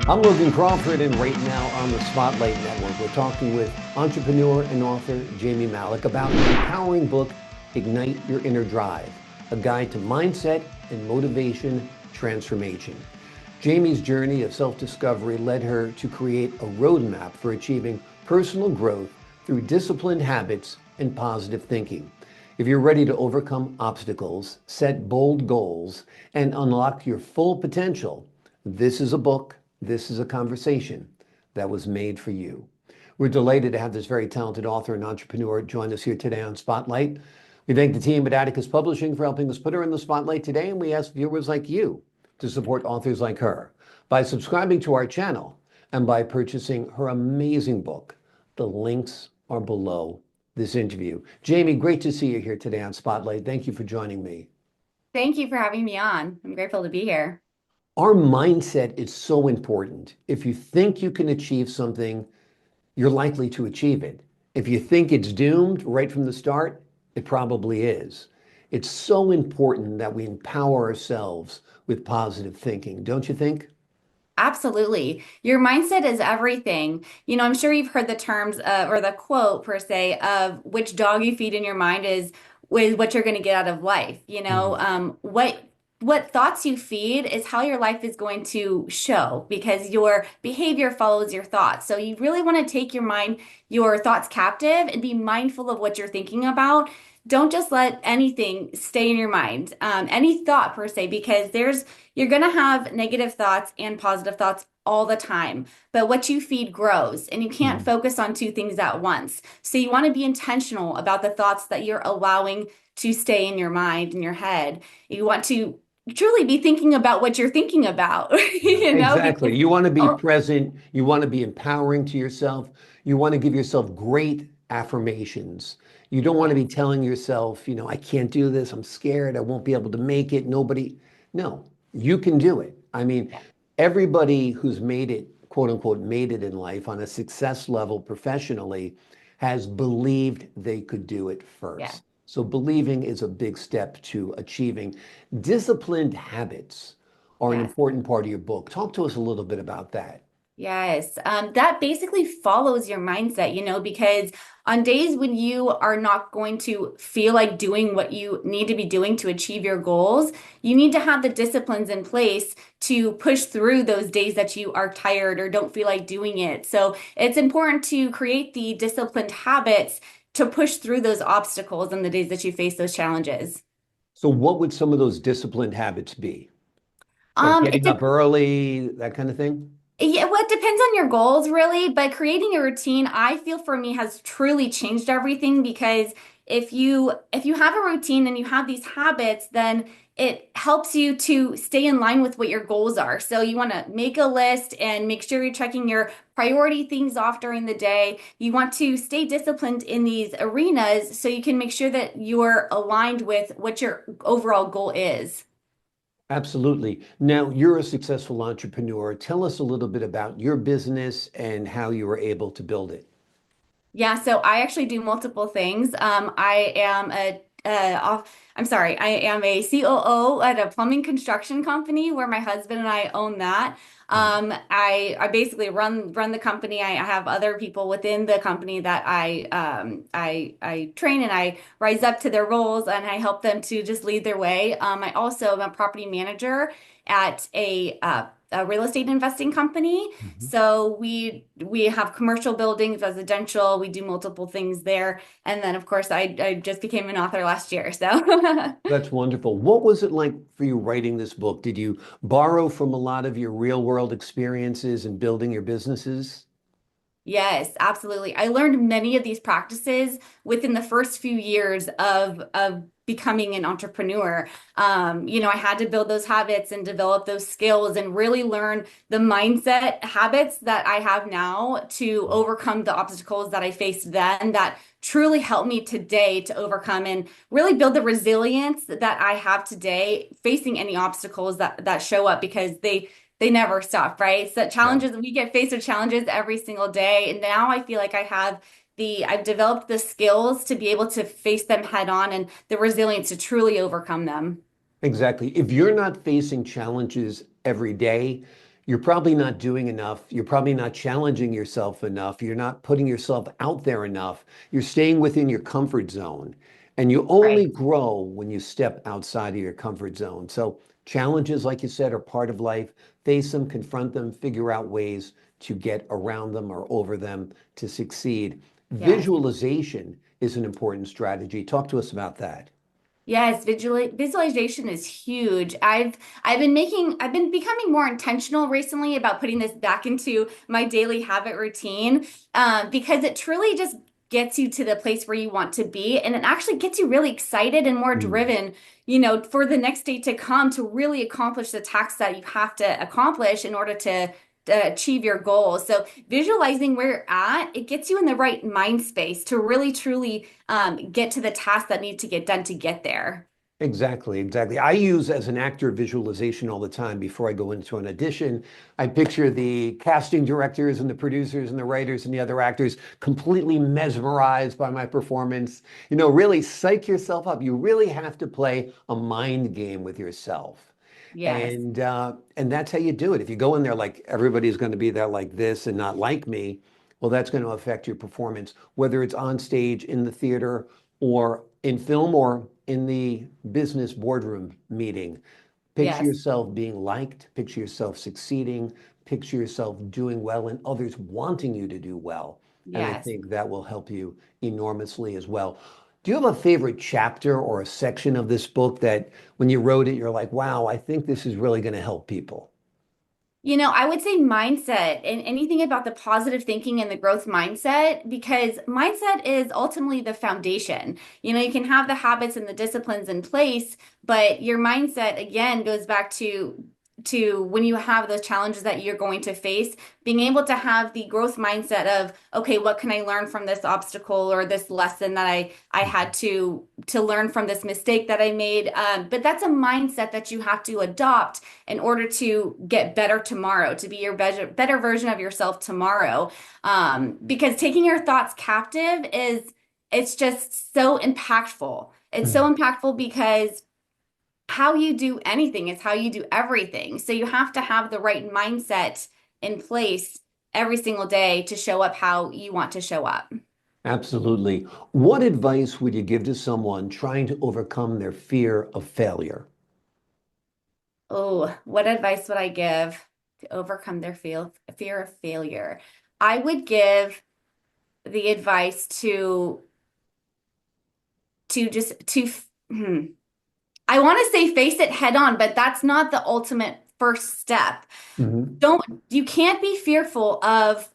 I'm Logan Crawford, and right now on the Spotlight Network, we're talking with entrepreneur and author Jamie Mallek about the empowering book, Ignite Your Inner Drive, a guide to mindset and motivation transformation. Jamie's journey of self-discovery led her to create a roadmap for achieving personal growth through disciplined habits and positive thinking. If you're ready to overcome obstacles, set bold goals, and unlock your full potential, this is a book, this is a conversation that was made for you. We're delighted to have this very talented author and entrepreneur join us here today on Spotlight. We thank the team at Atticus Publishing for helping us put her in the spotlight today, and we ask viewers like you to support authors like her by subscribing to our channel and by purchasing her amazing book. The links are below this interview. Jamie, great to see you here today on Spotlight. Thank you for joining me. Thank you for having me on. I'm grateful to be here. Our mindset is so important. If you think you can achieve something, you're likely to achieve it. If you think it's doomed right from the start, it probably is. It's so important that we empower ourselves with positive thinking, don't you think? Absolutely. Your mindset is everything. I'm sure you've heard the terms or the quote per se of which dog you feed in your mind is with what you're going to get out of life. Mhm. What thoughts you feed is how your life is going to show because your behavior follows your thoughts. So you really want to take your thoughts captive and be mindful of what you're thinking about. Don't just let anything stay in your mind, any thought per se, because you're going to have negative thoughts and positive thoughts all the time. But what you feed grows, and you can't Mhm. focus on two things at once. So you want to be intentional about the thoughts that you're allowing to stay in your mind, in your head. You want to truly be thinking about what you're thinking about, Yeah, exactly. because You want to be oh, present. You want to be empowering to yourself. You want to give yourself great affirmations. You don't want to be yes, telling yourself, I can't do this. I'm scared. I won't be able to make it. Nobody. No, you can do it. I mean, yes, everybody who's made it, quote unquote, made it in life on a success level professionally has believed they could do it yes. first. So believing is a big step to achieving. Disciplined habits are an Yes. important part of your book. Talk to us a little bit about that. Yes, that basically follows your mindset, because on days when you are not going to feel like doing what you need to be doing to achieve your goals, you need to have the disciplines in place to push through those days that you are tired or don't feel like doing it. So it's important to create the disciplined habits to push through those obstacles on the days that you face those challenges. So, what would some of those disciplined habits be? Like It getting up early, that kind of thing? Yeah, well, it depends on your goals, really. But creating a routine, I feel for me has truly changed everything because if you have a routine and you have these habits, then it helps you to stay in line with what your goals are. So you want to make a list and make sure you're checking your priority things off during the day. You want to stay disciplined in these arenas so you can make sure that you're aligned with what your overall goal is. Absolutely. Now, you're a successful entrepreneur. Tell us a little bit about your business and how you were able to build it. Yeah, so I actually do multiple things. I'm sorry, I am a COO at a plumbing construction company where my husband and I own that. Mhm. I basically run the company. I have other people within the company that I train and I rise up to their roles and I help them to just lead their way. I also am a property manager at a real estate investing company. Mhm. So we have commercial buildings, residential, we do multiple things there. And then of course I just became an author last year. So That's wonderful. What was it like for you writing this book? Did you borrow from a lot of your real world experiences in building your businesses? yes, absolutely. I learned many of these practices within the first few years of becoming an entrepreneur. I had to build those habits and develop those skills and really learn the mindset habits that I have now to overcome the obstacles that I faced then that truly helped me today to overcome and really build the resilience that I have today facing any obstacles that show up because they never stop, right? So Yeah. challenges, we get faced with challenges every single day. And now I feel like I've developed the skills to be able to face them head on and the resilience to truly overcome them. Exactly. If you're not facing challenges every day, you're probably not doing enough. You're probably not challenging yourself enough. You're not putting yourself out there enough. You're staying within your comfort zone. And you only Right. grow when you step outside of your comfort zone. So challenges, like you said, are part of life. Face them, confront them, figure out ways to get around them or over them to succeed. Yes. Visualization is an important strategy. Talk to us about that. Yes, visualization is huge. I've been becoming more intentional recently about putting this back into my daily habit routine, because it truly just gets you to the place where you want to be, and it actually gets you really excited and more Mm. driven, for the next day to come to really accomplish the tasks that you have to accomplish in order to achieve your goals. So visualizing where you're at, it gets you in the right mind space to really truly get to the tasks that need to get done to get there. Exactly, exactly. I use as an actor visualization all the time before I go into an audition. I picture the casting directors and the producers and the writers and the other actors completely mesmerized by my performance. Really psych yourself up. You really have to play a mind game with yourself. Yes. And that's how you do it. If you go in there like everybody's going to be there like this and not like me, well, that's going to affect your performance, whether it's on stage, in the theater, or in film, or in the business boardroom meeting. Picture Yes. yourself being liked, picture yourself succeeding, picture yourself doing well and others wanting you to do well. And I Yes. think that will help you enormously as well. Do you have a favorite chapter or a section of this book that when you wrote it, you're like, wow, I think this is really going to help people? I would say mindset and anything about the positive thinking and the growth mindset, because mindset is ultimately the foundation. You can have the habits and the disciplines in place, but your mindset again goes back to when you have those challenges that you're going to face, being able to have the growth mindset of, okay, what can I learn from this obstacle or this lesson that I had to learn from this mistake that I made. But that's a mindset that you have to adopt in order to get better tomorrow, to be your better version of yourself tomorrow. Because taking your thoughts captive it's just so impactful. It's Mhm. so impactful because how you do anything is how you do everything. So you have to have the right mindset in place every single day to show up how you want to show up. Absolutely. What advice would you give to someone trying to overcome their fear of failure? Oh, what advice would I give to overcome their fear of failure? I would give the advice to just to hmm, I want to say face it head on, but that's not the ultimate first step. Hmm. Don't You can't be fearful of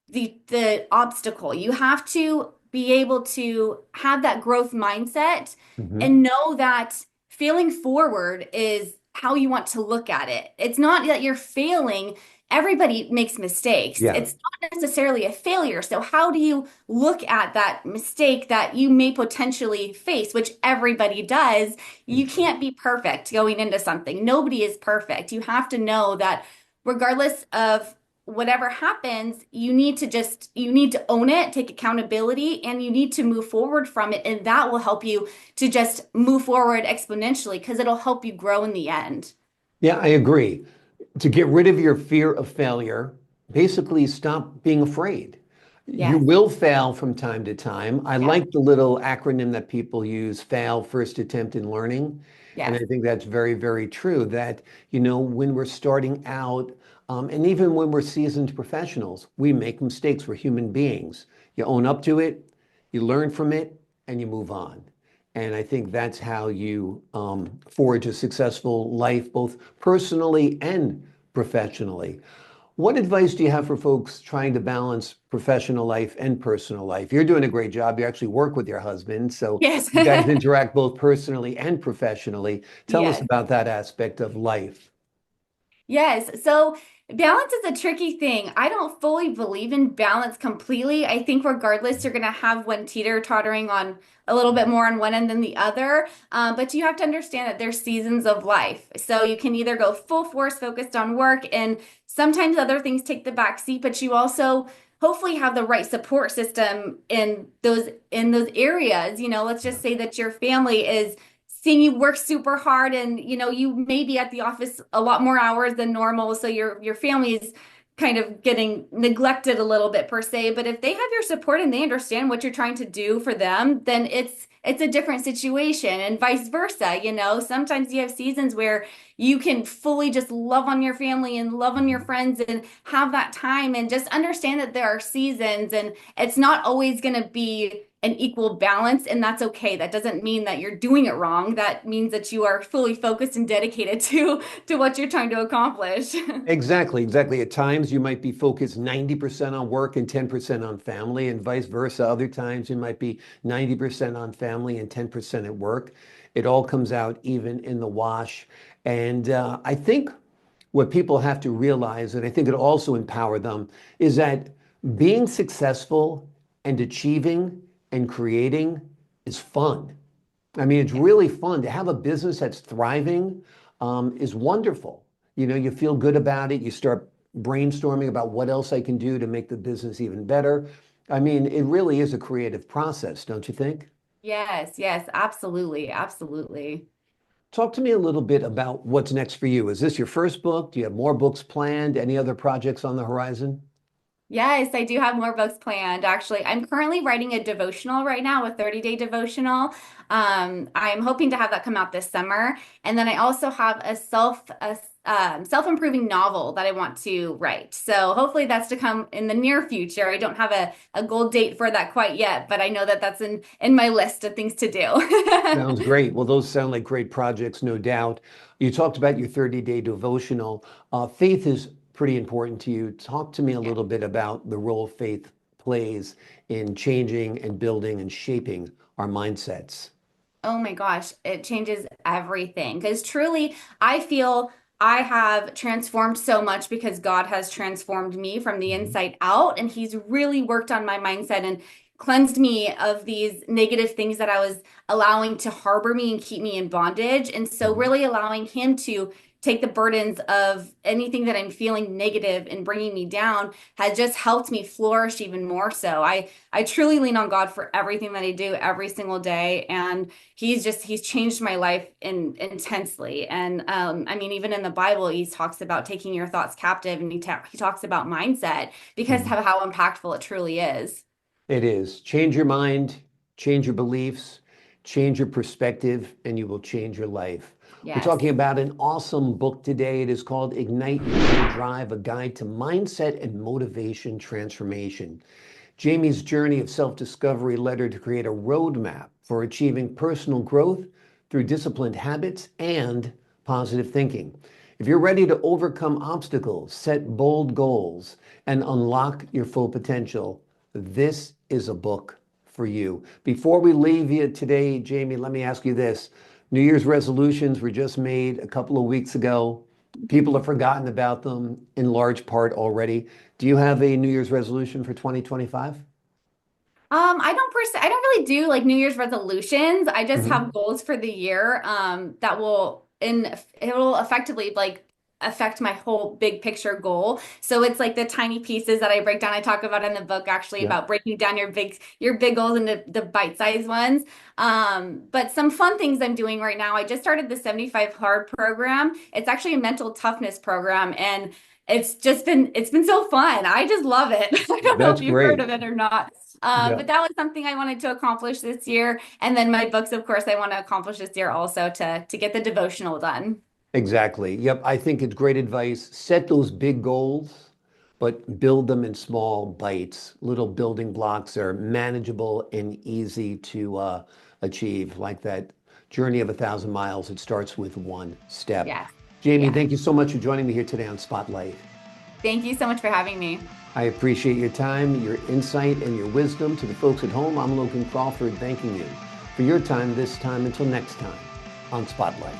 the obstacle. You have to be able to have that growth mindset Hmm. and know that failing forward is how you want to look at it. It's not that you're failing. Everybody makes mistakes. Yeah. It's not necessarily a failure. So how do you look at that mistake that you may potentially face, which everybody does? You can't be perfect going into something. Nobody is perfect. You have to know that regardless of whatever happens, you need to own it, take accountability, and you need to move forward from it. And that will help you to just move forward exponentially because it'll help you grow in the end. Yeah, I agree. To get rid of your fear of failure, basically stop being afraid. You Yes, will fail from time to time. I yes, like the little acronym that people use, fail, first attempt in learning. And I yes, think that's very, very true that, when we're starting out, and even when we're seasoned professionals, we make mistakes. We're human beings. You own up to it, you learn from it, and you move on. And I think that's how you forge a successful life, both personally and professionally. What advice do you have for folks trying to balance professional life and personal life? You're doing a great job. You actually work with your husband, so yes, you guys interact both personally and professionally. Tell us yes. about that aspect of life. Yes. So balance is a tricky thing. I don't fully believe in balance completely. I think regardless, you're going to have one teeter-tottering on a little bit more on one end than the other. But you have to understand that there's seasons of life. So you can either go full force focused on work, and sometimes other things take the back seat, but you also hopefully have the right support system in those areas. Let's just say that your family is seeing you work super hard, and you may be at the office a lot more hours than normal, so your family is kind of getting neglected a little bit per se. But if they have your support and they understand what you're trying to do for them, then it's a different situation, and vice versa. Sometimes you have seasons where you can fully just love on your family and love on your friends and have that time, and just understand that there are seasons, and it's not always going to be an equal balance, and that's okay. That doesn't mean that you're doing it wrong. That means that you are fully focused and dedicated to what you're trying to accomplish. Exactly, exactly. At times you might be focused 90% on work and 10% on family, and vice versa. Other times you might be 90% on family and 10% at work. It all comes out even in the wash. And I think what people have to realize, and I think it also empower them, is that being successful and achieving and creating is fun. I mean, it's Yeah. really fun to have a business that's thriving, is wonderful. You feel good about it. You start brainstorming about what else I can do to make the business even better. I mean, it really is a creative process, don't you think? Yes, yes, absolutely, absolutely. Talk to me a little bit about what's next for you. Is this your first book? Do you have more books planned? Any other projects on the horizon? Yes, I do have more books planned. Actually, I'm currently writing a devotional right now, a 30-day devotional. I'm hoping to have that come out this summer. And then I also have a self-improving novel that I want to write. So hopefully that's to come in the near future. I don't have a goal date for that quite yet, but I know that that's in my list of things to do. Sounds great. Well, those sound like great projects, no doubt. You talked about your 30-day devotional. Faith is pretty important to you. Talk to me a Yeah. little bit about the role faith plays in changing and building and shaping our mindsets. Oh my gosh, it changes everything. Because truly, I feel I have transformed so much because God has transformed me from the Mhm. inside out. And He's really worked on my mindset and cleansed me of these negative things that I was allowing to harbor me and keep me in bondage. And so, Mhm. really allowing Him to take the burdens of anything that I'm feeling negative and bringing me down has just helped me flourish even more so. I truly lean on God for everything that I do every single day. And he's changed my life intensely. And I mean, even in the Bible, he talks about taking your thoughts captive, and he talks about mindset because Mhm. of how impactful it truly is. It is. Change your mind, change your beliefs, change your perspective, and you will change your life. We're Yes. talking about an awesome book today. It is called Ignite Your Inner Drive, a guide to mindset and motivation transformation. Jamie's journey of self-discovery led her to create a roadmap for achieving personal growth through disciplined habits and positive thinking. If you're ready to overcome obstacles, set bold goals, and unlock your full potential, this is a book for you. Before we leave you today, Jamie, let me ask you this. New Year's resolutions were just made a couple of weeks ago. People have forgotten about them in large part already. Do you have a New Year's resolution for 2025? I don't really do like New Year's resolutions. I just Hmm. have goals for the year, that it will effectively like affect my whole big picture goal. So it's like the tiny pieces that I break down. I talk about in the book actually Yeah. about breaking down your big goals into the bite-sized ones. But some fun things I'm doing right now. I just started the 75 Hard program. It's actually a mental toughness program, and it's been so fun. I just love it. I don't know That's if you've heard great. of it or not. Yeah, But that was something I wanted to accomplish this year. And then my books, of course, I want to accomplish this year also to get the devotional done. exactly. Yep. I think it's great advice. Set those big goals, but build them in small bites. Little building blocks are manageable and easy to achieve, like that journey of 1,000 miles. It starts with one step. Yes. Jamie, Yes. thank you so much for joining me here today on Spotlight. Thank you so much for having me. I appreciate your time, your insight, and your wisdom. To the folks at home, I'm Logan Crawford, thanking you for your time this time. Until next time on Spotlight.